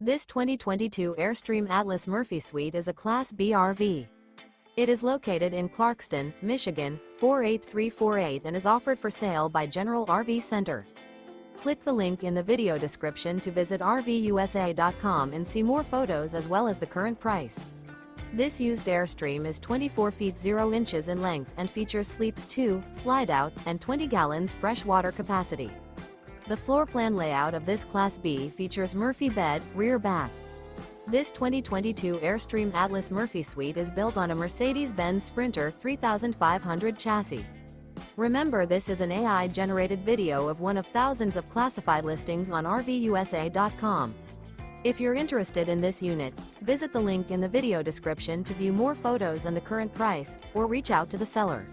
This 2022 Airstream Atlas Murphy Suite is a Class B RV. It is located in Clarkston, Michigan, 48348 and is offered for sale by General RV Center. Click the link in the video description to visit RVUSA.com and see more photos as well as the current price. This used Airstream is 24 feet 0 inches in length and features sleeps 2, Slideout, and 20 gallons fresh water capacity. The floor plan layout of this Class B features Murphy bed, rear bath. This 2022 Airstream Atlas Murphy Suite is built on a Mercedes-Benz Sprinter 3500 chassis. Remember, this is an AI-generated video of one of thousands of classified listings on RVUSA.com. If you're interested in this unit, visit the link in the video description to view more photos and the current price, or reach out to the seller.